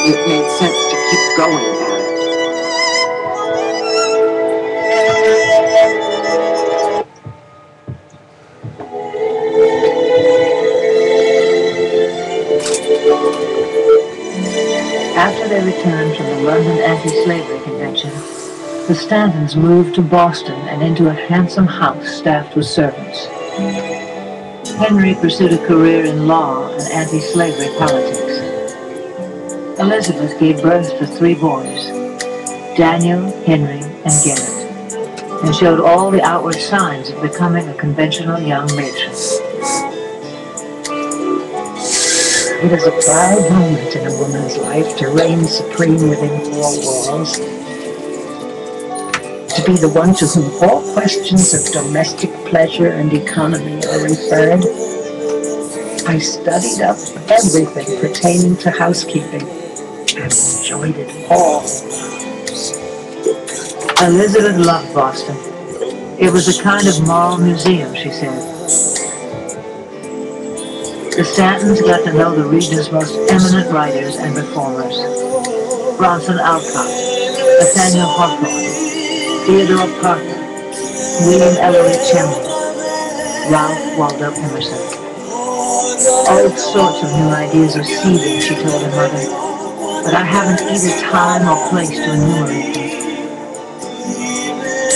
it made sense to keep going at it. After they returned from the London Anti-Slavery Convention, the Stantons moved to Boston and into a handsome house staffed with servants. Henry pursued a career in law and anti-slavery politics. Elizabeth gave birth to 3 boys, Daniel, Henry, and Garrett, and showed all the outward signs of becoming a conventional young matron. It is a proud moment in a woman's life to reign supreme within 4 walls. To be the one to whom all questions of domestic pleasure and economy are referred. I studied up everything pertaining to housekeeping and enjoyed it all. Elizabeth loved Boston. It was a kind of moral museum, she said. The Stantons got to know the region's most eminent writers and reformers. Bronson Alcott, Nathaniel Hawthorne, Theodore Parker, William Ellery Chandler, Ralph Waldo Emerson. All sorts of new ideas are seething, she told her mother, but I haven't either time or place to enumerate them.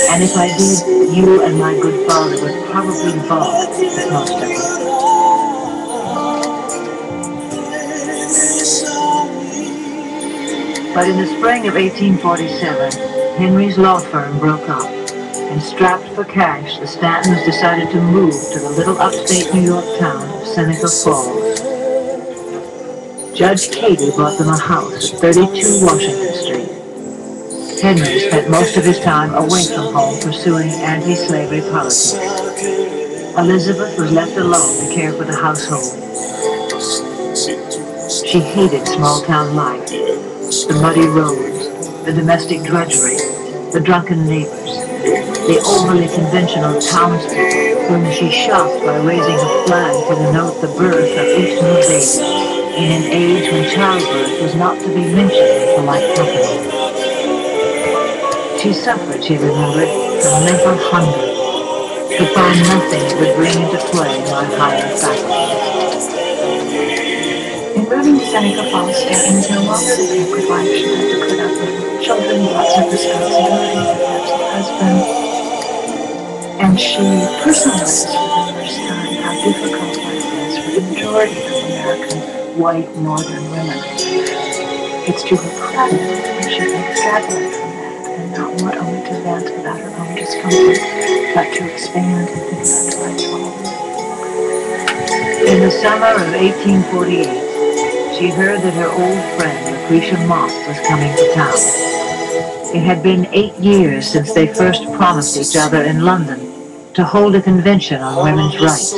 And if I did, you and my good father would probably balk at most of them. But in the spring of 1847, Henry's law firm broke up, and strapped for cash, the Stantons decided to move to the little upstate New York town of Seneca Falls. Judge Cady bought them a house at 32 Washington Street. Henry spent most of his time away from home pursuing anti-slavery politics. Elizabeth was left alone to care for the household. She hated small-town life, the muddy roads, the domestic drudgery, the drunken neighbors, the overly conventional townspeople whom she shocked by raising a flag to denote the birth of each new baby in an age when childbirth was not to be mentioned in polite company. She suffered, she remembered, from mental hunger, could find nothing that would bring into play my higher faculties. In moving to Seneca Falls, Stanton is no longer the pampered wife she had to put up with, children, lots of responsibilities, and perhaps a husband. And she personalizes for the first time how difficult life is for the majority of American white northern women. It's to her credit that she can extrapolate from that and not want only to vent about her own discomfort, but to expand and think about life's whole. In the summer of 1848, she heard that her old friend Lucretia Mott was coming to town. It had been 8 years since they first promised each other in London to hold a convention on women's rights.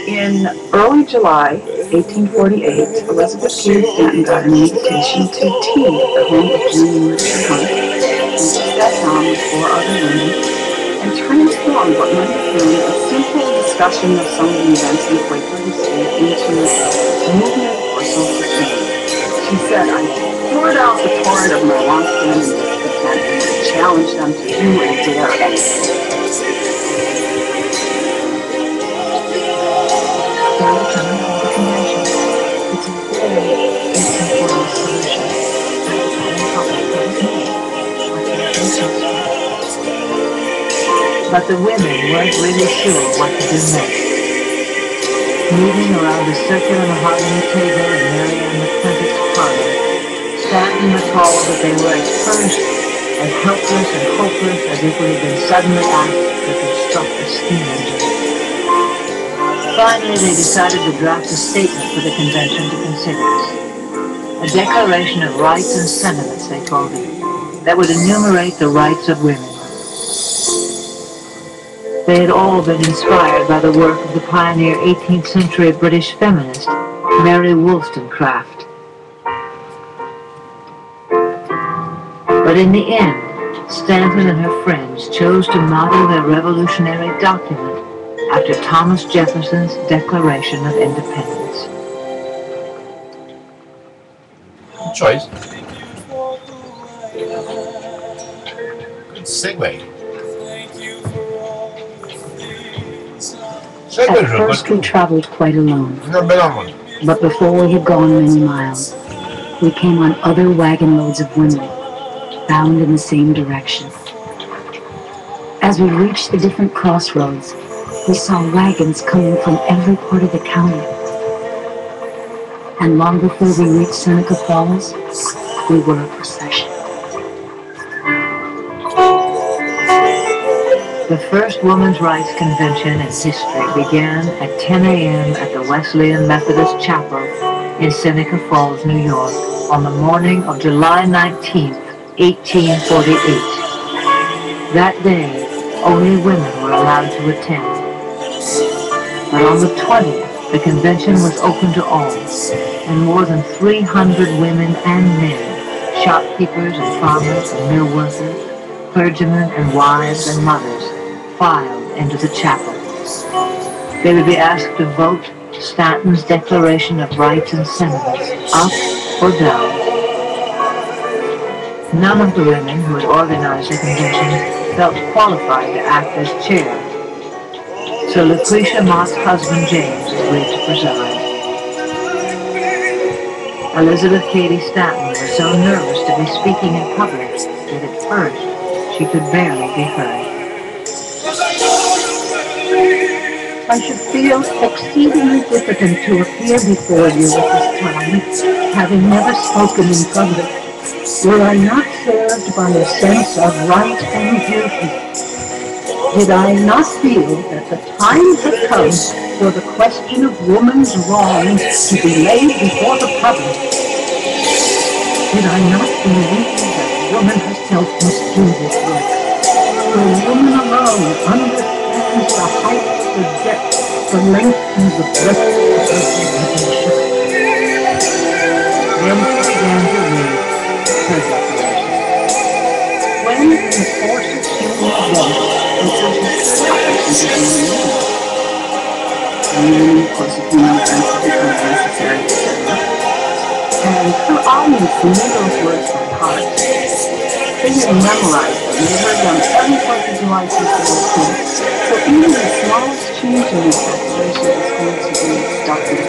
In early July 1848, Elizabeth Cady Stanton got an invitation to tea at the home of Junior Hunt, and she sat down with 4 other women and transformed what might have been a simple discussion of some of the events in Quaker history into a movement for social change. She said, I poured out the torrent of my long-standing discontent and challenged them to do and dare anything. But the women weren't really sure what to do next. Moving around the circular mahogany table in Mary Ann McClintock's parlor, Stanton recalled that they were at first as helpless and hopeless as if we had been suddenly asked to construct a steam engine. Finally, they decided to draft a statement for the convention to consider. A declaration of rights and sentiments, they called it, that would enumerate the rights of women. They had all been inspired by the work of the pioneer 18th century British feminist, Mary Wollstonecraft. But in the end, Stanton and her friends chose to model their revolutionary document after Thomas Jefferson's Declaration of Independence. choice. Good segue. At first we traveled quite alone, but before we had gone many miles, we came on other wagon loads of women, bound in the same direction. As we reached the different crossroads, we saw wagons coming from every part of the county. And long before we reached Seneca Falls, we were a procession. The first Women's Rights Convention in history began at 10 a.m. at the Wesleyan Methodist Chapel in Seneca Falls, New York, on the morning of July 19, 1848. That day, only women were allowed to attend. But on the 20th, the convention was open to all, and more than 300 women and men, shopkeepers and farmers and mill workers, clergymen and wives and mothers, filed into the chapel. They would be asked to vote Stanton's Declaration of Rights and Sentiments, up or down. None of the women who had organized the convention felt qualified to act as chair, so Lucretia Mott's husband James agreed to preside. Elizabeth Cady Stanton was so nervous to be speaking in public that at first she could barely be heard. I should feel exceedingly diffident to appear before you at this time, having never spoken in public, were I not served by a sense of right and duty. Did I not feel that the time had come for the question of woman's wrongs to be laid before the public? Did I not believe that woman herself must do this work? For woman alone understands the height, the depth, the length, and the breadth of her relationship. Then she began to read her declaration. When in the course of human events, and her audience knew those words by heart. They had memorized them. They heard them every 4th of July since they were kids. So even the smallest change in this declaration is going to be stuck in it.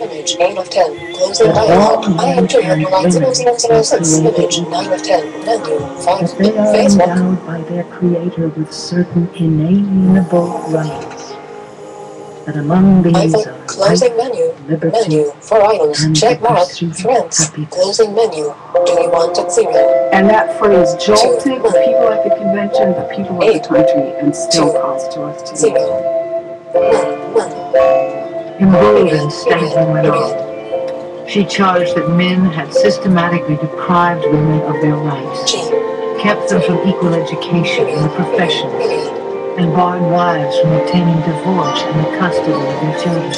Image 8 of 10. Closing dialogue. I am to your rights. Image 9 of 10. Menu 5. that they are Facebook. endowed by their Creator with certain inalienable rights. That among these iPhone. are Closing life, menu. liberty, Menu. For items. and Check the mark. pursuit of Friends. happiness. Closing menu. Do you want it 0? And that phrase jolted the people at the convention, the people of the country, and still calls to us today. 0. 1. Emboldened, Stanton went on. She charged that men had systematically deprived women of their rights, G. kept them from equal education in the professions, and barred wives from obtaining divorce and the custody of their children.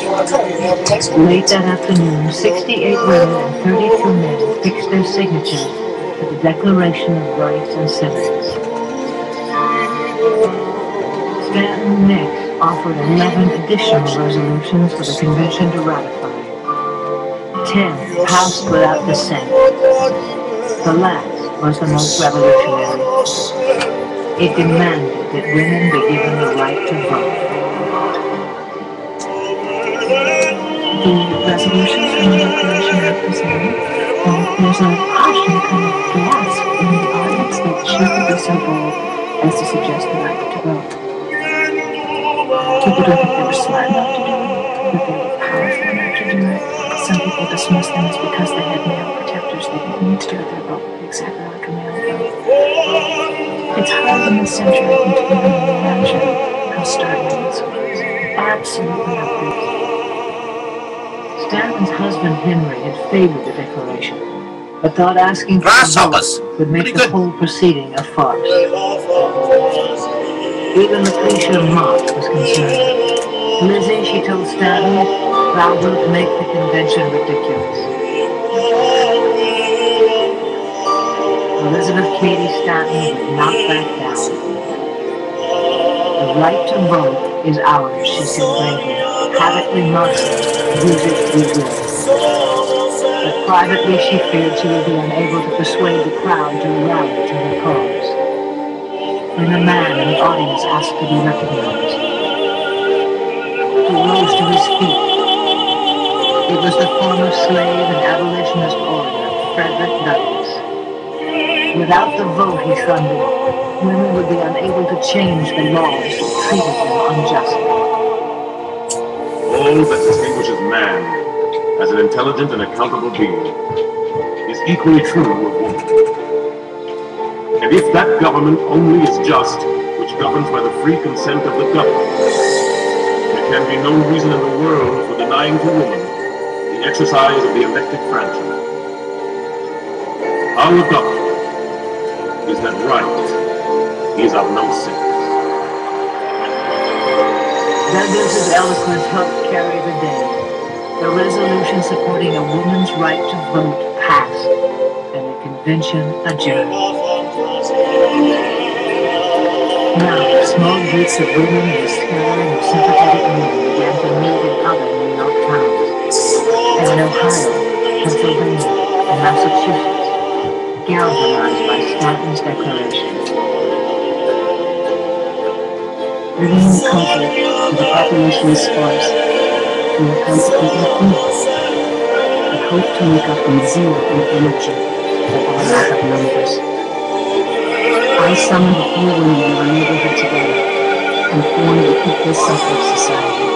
You are currently on text. Late that afternoon, 68 women and 32 men fixed their signatures to the Declaration of Rights and Sentiments. Stanton next offered 11 additional resolutions for the convention to ratify. 10 passed without dissent. The last was the most revolutionary. It demanded that women be given the right to vote. The resolutions from the Declaration are presented, and there's a question kind of gasp in the audience that she could be so bold as to suggest the right to vote. People don't think they were smart enough to do it, that they were powerful enough to do it. Some people dismiss them as because they had male protectors, they didn't need to give their vote exactly like a male vote. It's hard in this century, I think, to even imagine how startling this was. Absolutely outrageous. Stanton's husband Henry had favored the declaration, but thought asking for a Grasshoppers. vote would make Pretty the good. whole proceeding a farce. Even Lucretia Mott was concerned. Lizzie, she told Stanton, thou wilt make the convention ridiculous. Elizabeth Cady Stanton would not back down. The right to vote is ours, she said bravely. Have it we must, use it we will. But privately she feared she would be unable to persuade the crowd to rally to her cause. Then a man in the audience asked to be recognized. He rose to his feet. It was the former slave and abolitionist orator, Frederick Douglass. Without the vote, he thundered, women would be unable to change the laws that treated them unjustly. All that distinguishes man as an intelligent and accountable being is equally true of woman. And if that government only is just which governs by the free consent of the governed, there can be no reason in the world for denying to woman the exercise of the elected franchise. Our doctrine is that right is of no sense. Douglas's eloquence helped carry the day. The resolution supporting a woman's right to vote passed, and the convention adjourned. Now, small groups of women in a scattering of sympathetic men began to meet in other New York towns, and in Ohio, Pennsylvania, and Massachusetts, galvanized by Stanton's declaration. Living in the country where the population is sparse, we are consequently few, but hope to make up in zeal and energy for our lack of numbers. I summoned a few women in our neighborhood together and formed the Equal Suffrage Society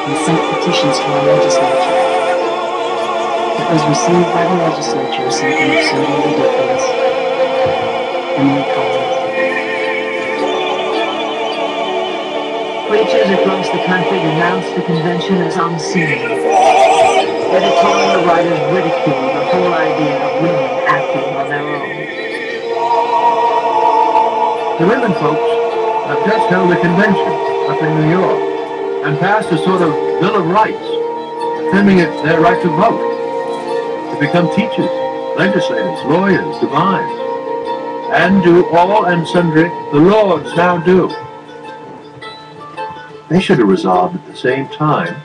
and sent petitions to our legislature. It was received by the legislature as something absurdly ridiculous, and we called it. Preachers across the country denounced the convention as unseemly. Editorial writers ridiculed the whole idea of women acting on their own. The women folks have just held a convention up in New York and passed a sort of Bill of Rights, affirming it their right to vote, to become teachers, legislators, lawyers, divines, and do all and sundry the lords now do. They should have resolved at the same time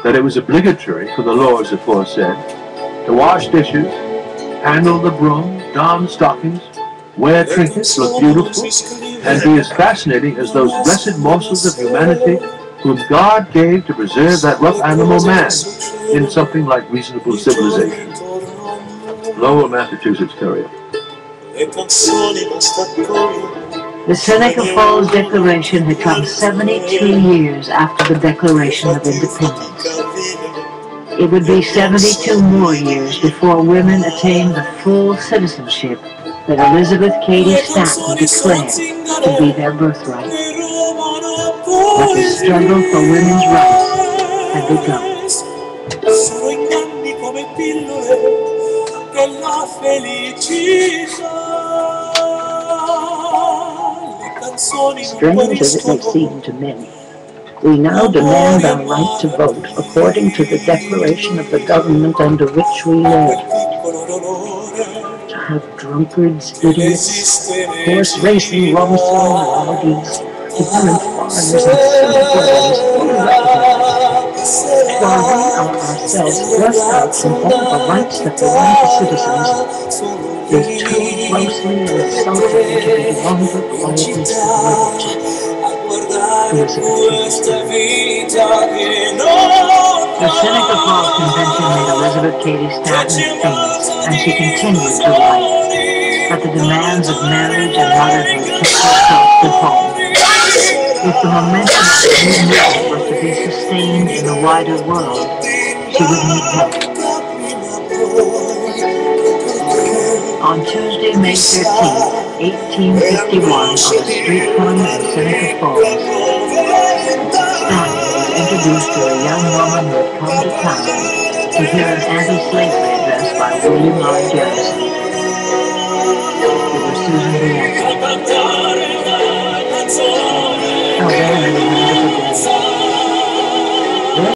that it was obligatory for the lords aforesaid to wash dishes, handle the broom, don stockings, wear trinkets, look beautiful, and be as fascinating as those blessed morsels of humanity whom God gave to preserve that rough animal man in something like reasonable civilization. Lowell, Massachusetts, Courier. The Seneca Falls Declaration had come 72 years after the Declaration of Independence. It would be 72 more years before women attained the full citizenship that Elizabeth Cady Stanton declared to be their birthright. But the struggle for women's rights had begun. Strange as it may seem to many, we now demand our right to vote according to the declaration of the government under which we live. To have drunkards, idiots, horse-racing, rum-selling rowdies, ignorant foreigners, and silly boys fully recognized, while we are ourselves thrust out from all the rights that belong to citizens, is too grossly insulting to be longer quietly submitted to. Elizabeth The Seneca Falls Convention made Elizabeth Cady Stanton famous, and she continued to write. But the demands of marriage and motherhood kept her close to home. If the momentum of the new movement was to be sustained in the wider world, she would need help. On Tuesday, May 13, 1851, on the street corner in Seneca Falls, Stanton was introduced to a young woman who had come to town to hear an anti-slavery address by William Lloyd Garrison.